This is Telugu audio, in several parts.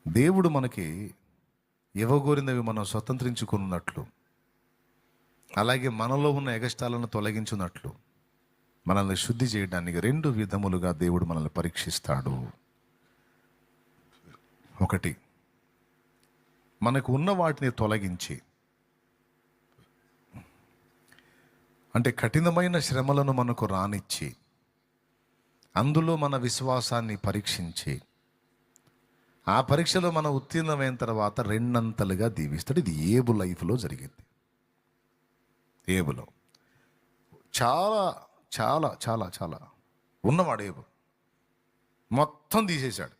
దేవుడు మనకి ఇవ్వగోరినవి మనం స్వతంత్రించుకున్నట్లు, అలాగే మనలో ఉన్న ఎగస్టాలను తొలగించున్నట్లు మనల్ని శుద్ధి చేయడానికి రెండు విధములుగా దేవుడు మనల్ని పరీక్షిస్తాడు. ఒకటి, మనకు ఉన్న వాటిని తొలగించి, అంటే కఠినమైన శ్రమలను మనకు రానిచ్చి, అందులో మన విశ్వాసాన్ని పరీక్షించి, ఆ పరీక్షలో మనం ఉత్తీర్ణమైన తర్వాత రెండంతలుగా దీవిస్తాడు. ఇది ఏబు లైఫ్లో జరిగింది. ఏబులో చాలా చాలా చాలా చాలా ఉన్నవాడు ఏబు. మొత్తం తీసేశాడు.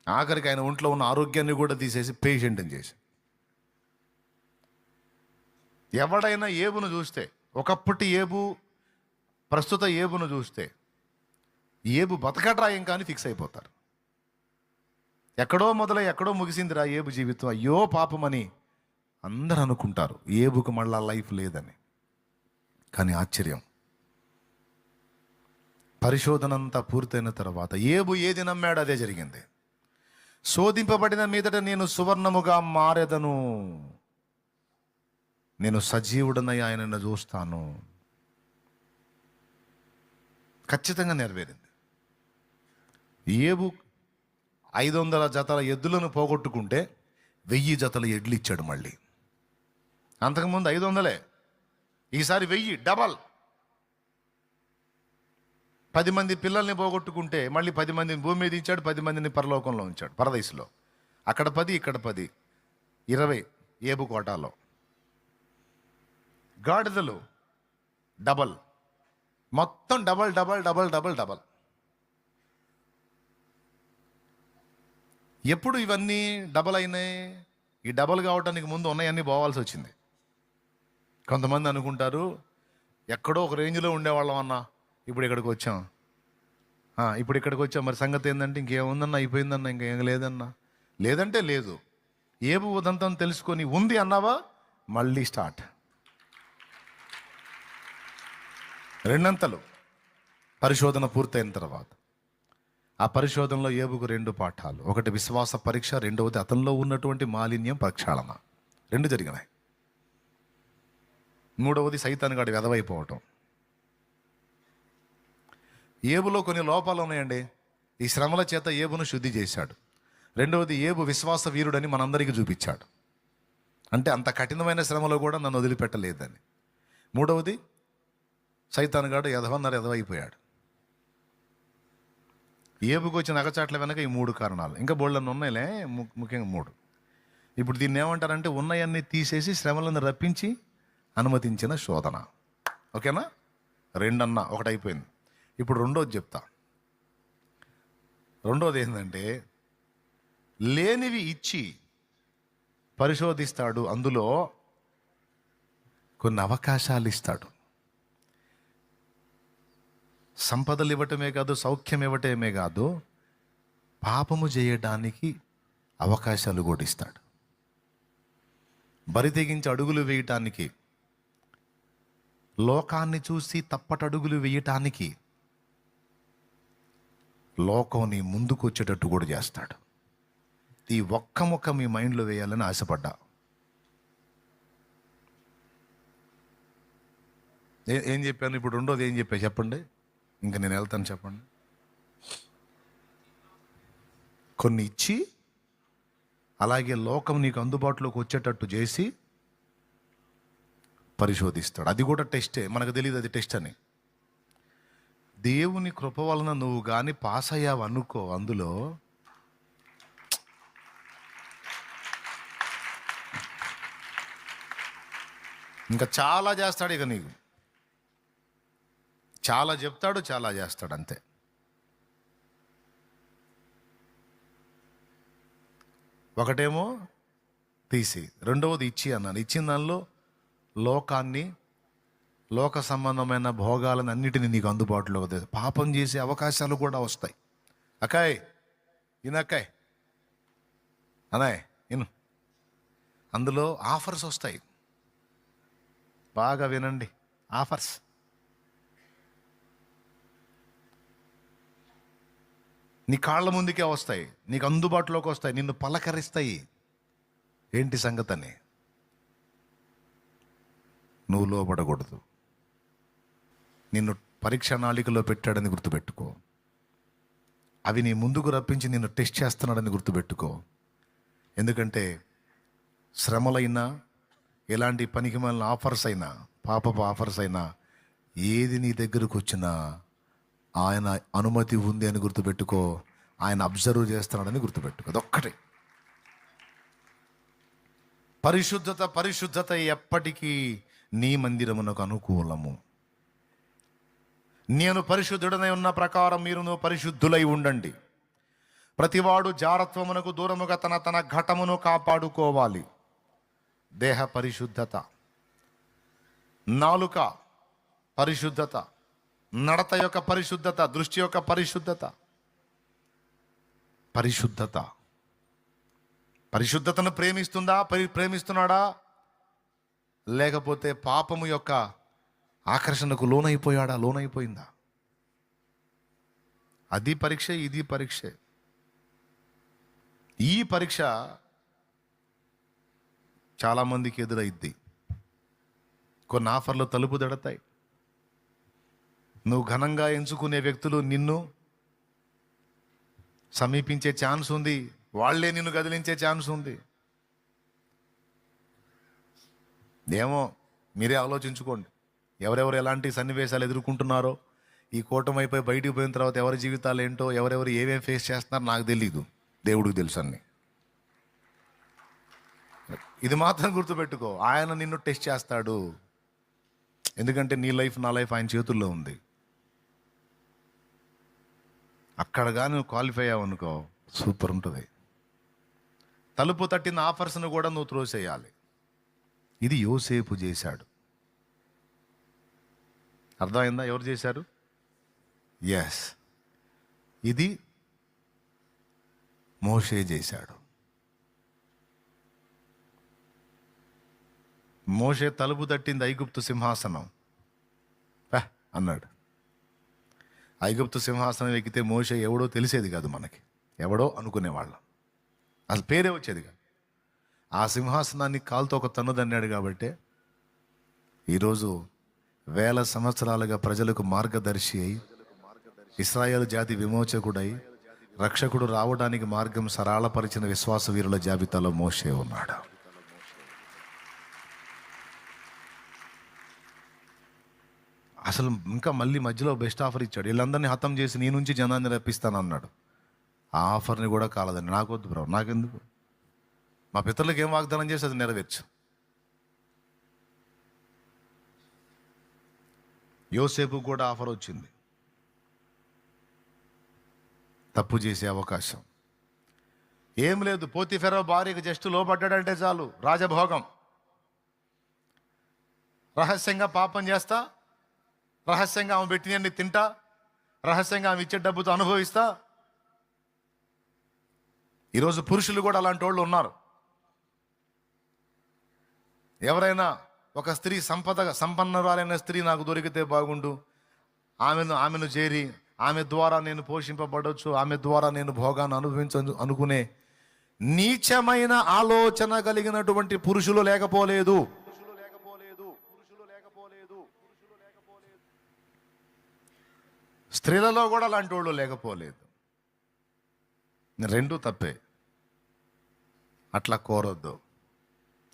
ఆఖరికి ఆయన ఒంట్లో ఉన్న ఆరోగ్యాన్ని కూడా తీసేసి పేషెంట్ని చేశాడు. ఎవడైనా ఏబును చూస్తే, ఒకప్పటి ఏబు ప్రస్తుత ఏబును చూస్తే, ఏబు బతకట్రా ఇంకా అని ఫిక్స్ అయిపోతారు. ఎక్కడో మొదలై ఎక్కడో ముగిసిందిరా ఏబు జీవితం, అయ్యో పాపమని అందరూ అనుకుంటారు. ఏబుకు మళ్ళా లైఫ్ లేదని. కానీ ఆశ్చర్యం, పరిశోధన అంతా పూర్తయిన తర్వాత ఏబు ఏది నమ్మాడు అదే జరిగింది. శోధింపబడిన మీదట నేను సువర్ణముగా మారెదను, నేను సజీవుడనై ఆయనను చూస్తాను. ఖచ్చితంగా నెరవేరింది. ఏబు 500 జతల ఎద్దులను పోగొట్టుకుంటే 1000 జతల ఎడ్లు ఇచ్చాడు మళ్ళీ. అంతకుముందు 500, ఈసారి 1000, డబల్. 10 మంది పిల్లల్ని పోగొట్టుకుంటే మళ్ళీ 10 మందిని భూమి మీద ఇచ్చాడు, 10 మందిని పరలోకంలో ఉంచాడు, పరదేశంలో. అక్కడ 10, ఇక్కడ 10, 20 ఏబు కోటాలో. గాడిదలు డబల్, మొత్తం double double double double double. ఎప్పుడు ఇవన్నీ డబల్ అయినాయి? ఈ డబల్ కావడానికి ముందు ఉన్నాయన్నీ పోవాల్సి వచ్చింది. కొంతమంది అనుకుంటారు, ఎక్కడో ఒక రేంజ్లో ఉండేవాళ్ళం అన్న, ఇప్పుడు ఇక్కడికి వచ్చాం. ఇప్పుడు ఇక్కడికి వచ్చాం, మరి సంగతి ఏంటంటే ఇంకేముందన్నా, అయిపోయిందన్నా, ఇంకేం లేదన్నా. లేదంటే లేదు. ఏబు ఉదంతం తెలుసుకొని ఉంది అన్నావా, మళ్ళీ స్టార్ట్. రెండంతలు పరిశోధన పూర్తయిన తర్వాత. ఆ పరిశోధనలో ఏబుకు 2 పాఠాలు. ఒకటి విశ్వాస పరీక్ష, రెండవది అతనిలో ఉన్నటువంటి మాలిన్యం ప్రక్షాళన. 2 జరిగినాయి. మూడవది సైతానుగాడి వెధవైపోవటం. ఏబులో కొన్ని లోపాలు ఉన్నాయండి. ఈ శ్రమల చేత ఏబును శుద్ధి చేశాడు. రెండవది, ఏబు విశ్వాస వీరుడని మనందరికీ చూపించాడు. అంటే అంత కఠినమైన శ్రమలో కూడా నన్ను వదిలిపెట్టలేదని. మూడవది, సైతానుగాడు ఎదవైపోయాడు. ఏబుకు వచ్చిన అగచాట్ల వెనక ఈ 3 కారణాలు. ఇంకా బోళ్ళని ఉన్నాయిలే, ముఖ్యంగా 3. ఇప్పుడు దీన్ని ఏమంటారంటే, ఉన్నాయన్నీ తీసేసి శ్రమలను రప్పించి అనుమతించిన శోధన. ఓకేనా? 2 అన్నా, 1 అయిపోయింది. ఇప్పుడు రెండోది చెప్తా. రెండోది ఏంటంటే, లేనివి ఇచ్చి పరిశోధిస్తాడు. అందులో కొన్ని అవకాశాలు ఇస్తాడు. సంపదలు ఇవ్వటమే కాదు, సౌఖ్యం ఇవ్వటమే కాదు, పాపము చేయడానికి అవకాశాలు కూడా ఇస్తాడు. బరి తెగించి అడుగులు వేయటానికి, లోకాన్ని చూసి తప్పటడుగులు వేయటానికి, లోకం నీ ముందుకు వచ్చేటట్టు కూడా చేస్తాడు. ఈ ఒక్క ముక్క మీ మైండ్లో వేయాలని ఆశపడ్డా. ఏం చెప్పాను ఇప్పుడు? రెండోది ఏం చెప్పా చెప్పండి, ఇంకా నేను వెళ్తాను చెప్పండి. కొన్ని ఇచ్చి, అలాగే లోకం నీకు అందుబాటులోకి వచ్చేటట్టు చేసి పరిశోధిస్తాడు. అది కూడా టెస్టే, మనకు తెలియదు అది టెస్ట్ అని. దేవుని కృప వలన నువ్వు కానీ పాస్ అయ్యావు అనుకో, అందులో ఇంకా చాలా చేస్తాడు. ఇక నీకు చాలా చెప్తాడు, చాలా చేస్తాడు, అంతే. ఒకటేమో తీసి, రెండవది ఇచ్చి అన్నాను. ఇచ్చిన దానిలో లోకాన్ని, లోక సంబంధమైన భోగాలను అన్నిటినీ నీకు అందుబాటులో వద్దు. పాపం చేసే అవకాశాలు కూడా వస్తాయి. అక్కాయ్ ఇనక్కాయ్ అనాయ్ ఇను, అందులో ఆఫర్స్ వస్తాయి. బాగా వినండి, ఆఫర్స్. నీ కాళ్ళ ముందుకే వస్తాయి, నీకు అందుబాటులోకి వస్తాయి, నిన్ను పలకరిస్తాయి. ఏంటి సంగతని? నువ్వు లోబడకూడదు. నిన్ను పరీక్ష నాళికలో పెట్టాడని గుర్తుపెట్టుకో. అవి నీ ముందుకు రప్పించి నిన్ను టెస్ట్ చేస్తున్నాడని గుర్తుపెట్టుకో. ఎందుకంటే శ్రమలైనా, ఎలాంటి పనికిమాలిన ఆఫర్స్ అయినా, పాపపు ఆఫర్స్ అయినా, ఏది నీ దగ్గరకు వచ్చినా ఆయన అనుమతి ఉంది అని గుర్తుపెట్టుకో. ఆయన అబ్జర్వ్ చేస్తున్నాడని గుర్తుపెట్టుకో. అదొక్కటే. పరిశుద్ధత, పరిశుద్ధత ఎప్పటికీ నీ మందిరమునకు అనుకూలము. నేను పరిశుద్ధుడనై ఉన్న ప్రకారం మీరును పరిశుద్ధులై ఉండండి. ప్రతివాడు జారత్వమునకు దూరముగా తన తన ఘటమును కాపాడుకోవాలి. దేహ పరిశుద్ధత, నాలుక పరిశుద్ధత, నడత యొక్క పరిశుద్ధత, దృష్టి యొక్క పరిశుద్ధత. పరిశుద్ధత పరిశుద్ధతను ప్రేమిస్తుందా? ప్రేమిస్తున్నాడా? లేకపోతే పాపము యొక్క ఆకర్షణకు లోనైపోయిందా? అది పరీక్ష, ఇది పరీక్ష. ఈ పరీక్ష చాలామందికి ఎదురైద్ది. కొన్ని ఆఫర్లు తలుపు దడతాయి. నువ్వు ఘనంగా ఎంచుకునే వ్యక్తులు నిన్ను సమీపించే ఛాన్స్ ఉంది, వాళ్లే నిన్ను కదిలించే ఛాన్స్ ఉంది. ఏమో, మీరే ఆలోచించుకోండి. ఎవరెవరు ఎలాంటి సన్నివేశాలు ఎదుర్కొంటున్నారో, ఈ కూటమి అయిపోయి బయటికి పోయిన తర్వాత ఎవరి జీవితాలు ఏంటో, ఎవరెవరు ఏమేమి ఫేస్ చేస్తున్నారో నాకు తెలీదు, దేవుడికి తెలుసు అన్ని. ఇది మాత్రం గుర్తుపెట్టుకో, ఆయన నిన్ను టెస్ట్ చేస్తాడు. ఎందుకంటే నీ లైఫ్, నా లైఫ్ ఆయన చేతుల్లో ఉంది. అక్కడ కానీ నువ్వు క్వాలిఫై అయ్యావనుకో, సూపర్ ఉంటుంది. తలుపు తట్టిన ఆఫర్స్ను కూడా నువ్వు త్రోసేయాలి. ఇది యోసేపు చేశాడు. అర్థమైందా? ఎవరు చేశారు? ఎస్, ఇది మోషే చేశాడు. మోషే తలుపు తట్టింది ఐగుప్తు సింహాసనం అన్నాడు. ఐగుప్తు సింహాసనం ఎక్కితే మోషే ఎవడో తెలిసేది కాదు మనకి, ఎవడో అనుకునేవాళ్ళం, అసలు పేరే వచ్చేది కాదు. ఆ సింహాసనాన్ని కాలుతో ఒక తన్నుదన్నాడు కాబట్టి ఈరోజు వేల సంవత్సరాలుగా ప్రజలకు మార్గదర్శి అయి, ఇశ్రాయేలు జాతి విమోచకుడై, రక్షకుడు రావడానికి మార్గం సరళపరిచిన విశ్వాస వీరుల జాబితాలో మోషే ఉన్నాడు. అసలు ఇంకా మళ్ళీ మధ్యలో బెస్ట్ ఆఫర్ ఇచ్చాడు. వీళ్ళందరినీ హతం చేసి నీ నుంచి జనాన్ని రప్పిస్తాను అన్నాడు. ఆ ఆఫర్ని కూడా కాలదండి. నాకొద్దు బ్రో, నాకెందుకు? మా పితరులకు ఏం వాగ్దానం చేసి అది నెరవేర్చు. యోసేపు కూడా ఆఫర్ వచ్చింది. తప్పు చేసే అవకాశం ఏం లేదు. పోతిఫెరా భార్యకు జస్ట్ లోబడ్డాడంటే చాలు, రాజభోగం. రహస్యంగా పాపం చేస్తా, రహస్యంగా ఆమె పెట్టినన్ని తింటా, రహస్యంగా ఆమె ఇచ్చే డబ్బుతో అనుభవిస్తా. ఈరోజు పురుషులు కూడా అలాంటి వాళ్ళు ఉన్నారు. ఎవరైనా ఒక స్త్రీ సంపన్నురాలైన స్త్రీ నాకు దొరికితే బాగుండు, ఆమెను చేరి ఆమె ద్వారా నేను పోషింపబడవచ్చు, ఆమె ద్వారా నేను భోగాన్ని అనుభవించు అనుకునే నీచమైన ఆలోచన కలిగినటువంటి పురుషులు లేకపోలేదు. స్త్రీలలో కూడా అలాంటి వాళ్ళు లేకపోలేదు. రెండూ తప్పే. అట్లా కోరొద్దు.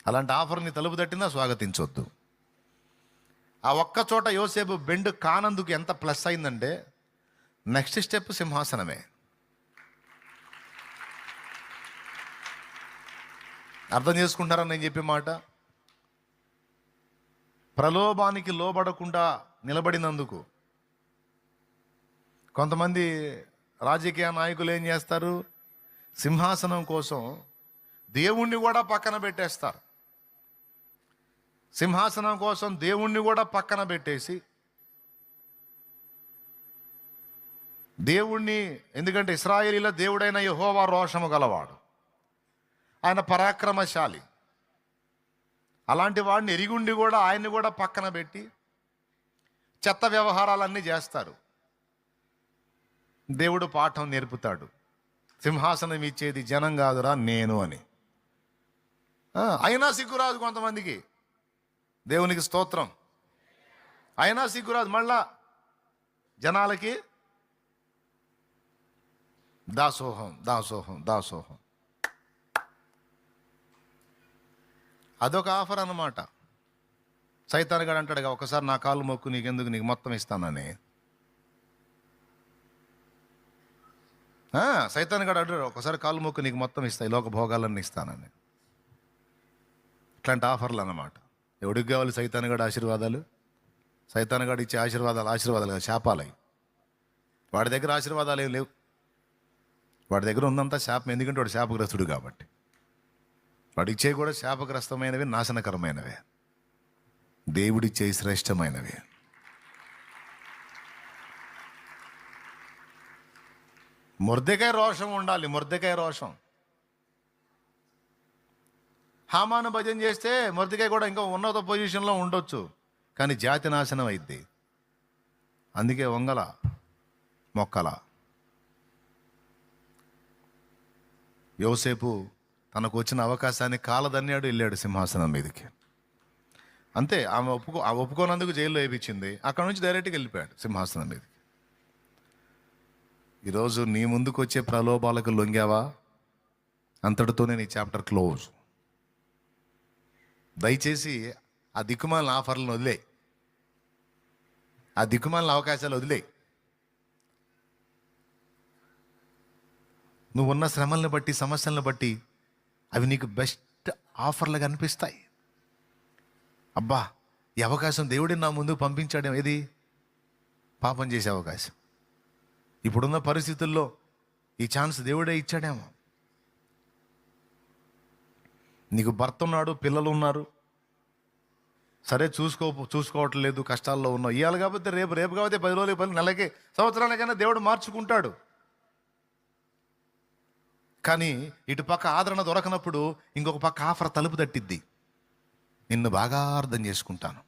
అలాంటి ఆఫర్ని తలుపు తట్టినా స్వాగతించొద్దు. ఆ ఒక్క చోట యోసేపు బెండ్ కానందుకు ఎంత ప్లస్ అయిందంటే, నెక్స్ట్ స్టెప్ సింహాసనమే. అర్థం చేసుకుంటారా నేను చెప్పే మాట? ప్రలోభానికి లోబడకుండా నిలబడినందుకు కొంతమంది రాజకీయ నాయకులు ఏం చేస్తారు? సింహాసనం కోసం దేవుణ్ణి కూడా పక్కన పెట్టేస్తారు. సింహాసనం కోసం దేవుణ్ణి కూడా పక్కన పెట్టేసి, దేవుణ్ణి, ఎందుకంటే ఇశ్రాయేలీల దేవుడైన యెహోవా రోషము గలవాడు, ఆయన పరాక్రమశాలి, అలాంటి వాడిని ఎరిగుండి కూడా ఆయన్ని కూడా పక్కన పెట్టి చెత్త వ్యవహారాలన్నీ చేస్తారు. దేవుడు పాఠం నేర్పుతాడు. సింహాసనం ఇచ్చేది జనం కాదురా నేను అని. అయినా సిగ్గురాదు కొంతమందికి. దేవునికి స్తోత్రం. అయినా సిగ్గురాదు, మళ్ళా జనాలకి దాసోహం దాసోహం దాసోహం. అదొక ఆఫర్ అన్నమాట. సైతానుగాడు అంటాడుగా, ఒకసారి నా కాళ్ళు మొక్కు, నీకెందుకు, నీకు మొత్తం ఇస్తానని. సైతానుగాడు అంటాడు, ఒకసారి కాళ్ళు మొక్కు, నీకు మొత్తం ఇస్తాయి, లోక భోగాలన్నీ ఇస్తానని. ఇట్లాంటి ఆఫర్లు అన్నమాట. ఎవడికి కావాలి సైతానుగాడు ఆశీర్వాదాలు? సైతానుగాడు ఇచ్చే ఆశీర్వాదాలు శాపాలవి. వాడి దగ్గర ఆశీర్వాదాలు ఏం లేవు. వాడి దగ్గర ఉందంతా శాపం. ఎందుకంటే వాడు శాపగ్రస్తుడు కాబట్టి. వాడు ఇచ్చే కూడా శాపగ్రస్తమైనవి, నాశనకరమైనవే. దేవుడిచ్చే శ్రేష్టమైనవి. మొర్దెకాయ రోషం ఉండాలి, మొర్దెకాయ రోషం. హామాను భజన చేస్తే మొర్దెకాయ కూడా ఇంకా ఉన్నత పొజిషన్లో ఉండొచ్చు, కానీ జాతి నాశనం అయింది. అందుకే వంగల మొక్కల. యోసేపు తనకు వచ్చిన అవకాశాన్ని కాలదన్యాడు, వెళ్ళాడు సింహాసనం మీదకి. అంతే. ఆమె ఒప్పుకోనందుకు జైల్లో వేయించింది. అక్కడ నుంచి డైరెక్ట్గా వెళ్ళిపోయాడు సింహాసనం మీదకి. ఈరోజు నీ ముందుకు వచ్చే ప్రలోభాలకు లొంగావా? అంతటితోనే నీ చాప్టర్ క్లోజ్. దయచేసి ఆ దిక్కుమాలిన ఆఫర్లను వదిలే, ఆ దిక్కుమాలిన అవకాశాలు వదిలే. నువ్వు ఉన్న శ్రమలను బట్టి, సమస్యలను బట్టి అవి నీకు బెస్ట్ ఆఫర్లుగా అనిపిస్తాయి. అబ్బా, ఈ అవకాశం దేవుడే నా ముందు పంపించాడు. ఏది? పాపం చేసే అవకాశం. ఇప్పుడున్న పరిస్థితుల్లో ఈ ఛాన్స్ దేవుడే ఇచ్చాడేమో. నీకు భర్త ఉన్నాడు, పిల్లలు ఉన్నారు, సరే చూసుకోవట్లేదు, కష్టాల్లో ఉన్నావు. ఇవాళ కాకపోతే రేపు, రేపు కాకపోతే 10 రోజులకి, 10 నెలకి, సంవత్సరానికైనా దేవుడు మార్చుకుంటాడు. కానీ ఇటు పక్క ఆదరణ దొరకనప్పుడు ఇంకొక పక్క ఆఫర్ తలుపు తట్టిద్ది. నిన్ను బాగా అర్థం చేసుకుంటాను,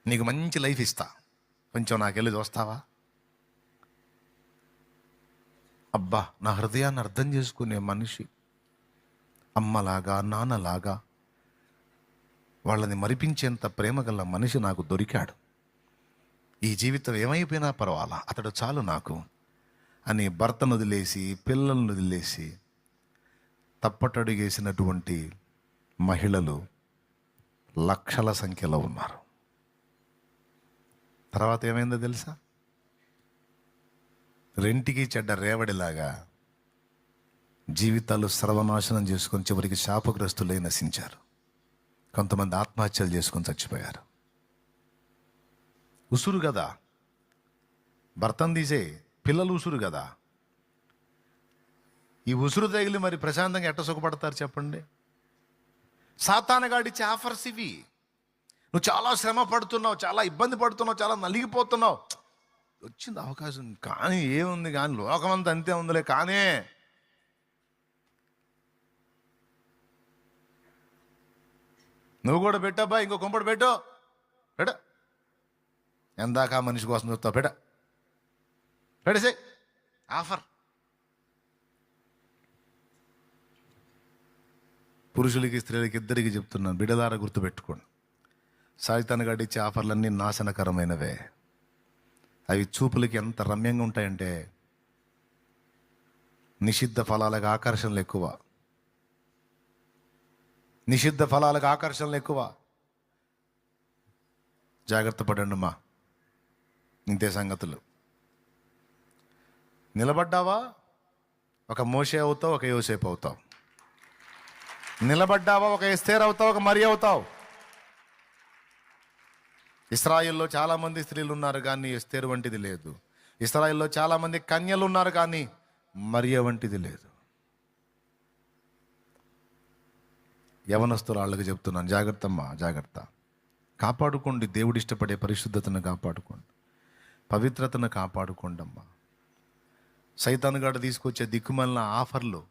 నీకు మంచి లైఫ్ ఇస్తా, కొంచెం నాకెళ్ళి చూస్తావా? అబ్బా, నా హృదయాన్ని అర్థం చేసుకునే మనిషి, అమ్మలాగా నాన్నలాగా వాళ్ళని మరిపించేంత ప్రేమ గల మనిషి నాకు దొరికాడు. ఈ జీవితం ఏమైపోయినా పర్వాలా, అతడు చాలు నాకు అని భర్తను వదిలేసి, పిల్లలను వదిలేసి తప్పటడుగేసినటువంటి మహిళలు లక్షల సంఖ్యలో ఉన్నారు. తర్వాత ఏమైందో తెలుసా? రెంటికి చెడ్డ రేవడిలాగా జీవితాలు సర్వనాశనం చేసుకొని చివరికి శాపగ్రస్తులై నశించారు. కొంతమంది ఆత్మహత్యలు చేసుకొని చచ్చిపోయారు. ఉసురు కదా, భర్తను తీసే, పిల్లలు ఉసురు కదా. ఈ ఉసురు తగిలి మరి ప్రశాంతంగా ఎట్ట సుఖపడతారు చెప్పండి? సాతానుగాడిచ్చే ఆఫర్స్ ఇవి. నువ్వు చాలా శ్రమ పడుతున్నావు, చాలా ఇబ్బంది పడుతున్నావు, చాలా నలిగిపోతున్నావు. వచ్చింది అవకాశం, కానీ ఏముంది, కానీ లోకమంతా అంతే ఉందిలే. కానీ నువ్వు కూడా పెట్టబ్బా, ఇంకో కొంపడు పెట్టు, పెట్ట. ఎందాక మనిషి కోసం చూస్తావు, పెట్టేసే ఆఫర్. పురుషులకి, స్త్రీలకి, ఇద్దరికి చెప్తున్నాను, బిడ్డలారా గుర్తుపెట్టుకోండి. సాయితాను గడిచే ఆఫర్లన్నీ నాశనకరమైనవే. అవి చూపులకి ఎంత రమ్యంగా ఉంటాయంటే నిషిద్ధ ఫలాలకు ఆకర్షణలు ఎక్కువ. నిషిద్ధ ఫలాలకు ఆకర్షణలు ఎక్కువ. జాగ్రత్త పడండి అమ్మా. ఇంతే సంగతులు. నిలబడ్డావా, ఒక మోషే అవుతావు, ఒక యోసేపు అవుతావు. నిలబడ్డావా, ఒక ఎస్తేర్ అవుతావు, ఒక మరి అవుతావు. ఇశ్రాయేల్లో చాలామంది స్త్రీలు ఉన్నారు కానీ ఎస్తేరు వంటిది లేదు. ఇశ్రాయేల్లో చాలామంది కన్యలు ఉన్నారు కానీ మరియ వంటిది లేదు. యవనస్తులు వాళ్ళకి చెప్తున్నాను, జాగ్రత్త అమ్మా, జాగ్రత్త. కాపాడుకోండి, దేవుడు ఇష్టపడే పరిశుద్ధతను కాపాడుకోండి, పవిత్రతను కాపాడుకోండి అమ్మా. సైతానుగాడు తీసుకొచ్చే దిక్కుమాలిన ఆఫర్లు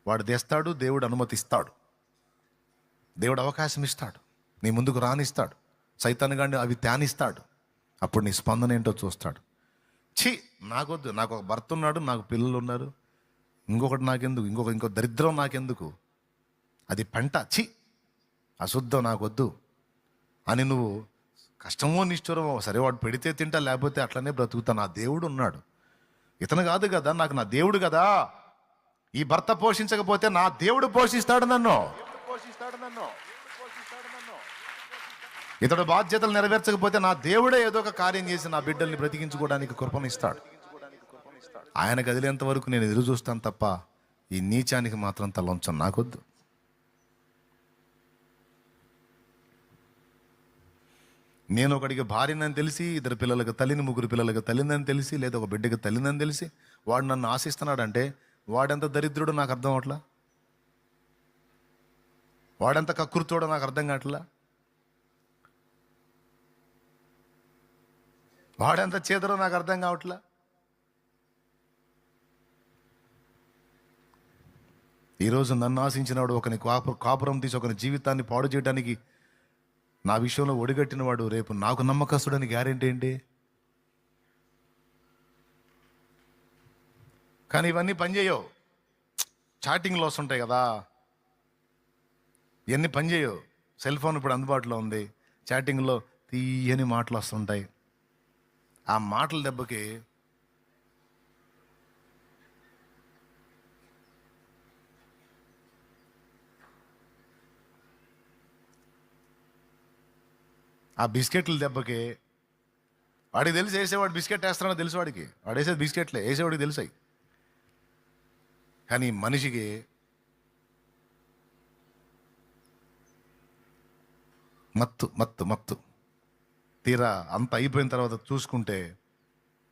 వాడు తెస్తాడు, దేవుడు అనుమతిస్తాడు, దేవుడు అవకాశం ఇస్తాడు, నీ ముందుకు రానిస్తాడు. సైతానుగాడిని అవి త్యానిస్తాడు. అప్పుడు నీ స్పందన ఏంటో చూస్తాడు. ఛీ, నాకొద్దు. నాకు ఒక భర్త ఉన్నాడు, నాకు పిల్లలు ఉన్నారు, ఇంకొకటి నాకెందుకు, ఇంకో దరిద్రం నాకెందుకు, అది పంట, ఛీ, అశుద్ధం నాకొద్దు అని నువ్వు కష్టమో నిష్ఠురమో, సరే వాడు పెడితే తింటా, లేకపోతే అట్లనే బ్రతుకుతా, నా దేవుడు ఉన్నాడు. ఇతను కాదు కదా, నాకు నా దేవుడు కదా. ఈ భర్త పోషించకపోతే నా దేవుడు పోషిస్తాడు నన్ను. ఇతడు బాధ్యతలు నెరవేర్చకపోతే నా దేవుడే ఏదో ఒక కార్యం చేసి నా బిడ్డల్ని బ్రతికించుకోవడానికి కృపణిస్తాడు. ఆయన కదిలేంత వరకు నేను ఎదురు చూస్తాను తప్ప ఈ నీచానికి మాత్రం తలంచను, నాకొద్దు. నేను ఒకడికి భార్యనని తెలిసి, ఇద్దరు పిల్లలకు తల్లిని, ముగ్గురు పిల్లలకు తల్లిందని తెలిసి, లేదా ఒక బిడ్డకి తల్లిందని తెలిసి వాడు నన్ను ఆశిస్తున్నాడంటే వాడెంత దరిద్రుడో నాకు అర్థం అవట్లా, వాడెంత కకృతోడో నాకు అర్థం కావట్లా, వాడెంత చేదరో నాకు అర్థం కావట్లా. ఈరోజు నన్ను ఆశించినవాడు ఒకని కాపురం తీసి ఒకని జీవితాన్ని పాడు చేయడానికి నా విషయంలో ఒడిగట్టిన వాడు రేపు నాకు నమ్మకస్తుడని గ్యారెంటీ ఏంటి? కానీ ఇవన్నీ పనిచేయవు. చాటింగ్లో వస్తుంటాయి కదా, ఇవన్నీ పనిచేయవు. సెల్ ఫోన్ ఇప్పుడు అందుబాటులో ఉంది, చాటింగ్లో తీయని మాటలు వస్తుంటాయి. ఆ మాటల దెబ్బకి ఆ బిస్కెట్ల దెబ్బకి వాడికి తెలిసి వేసేవాడు బిస్కెట్ వేస్తాడో తెలుసు, వాడికి వాడు వేసేది బిస్కెట్లే, వేసేవాడికి తెలిసాయి. కానీ మనిషికి మత్తు మత్తు మత్తు తీరా అంత అయిపోయిన తర్వాత చూసుకుంటే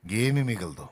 ఏమీ మిగలదు.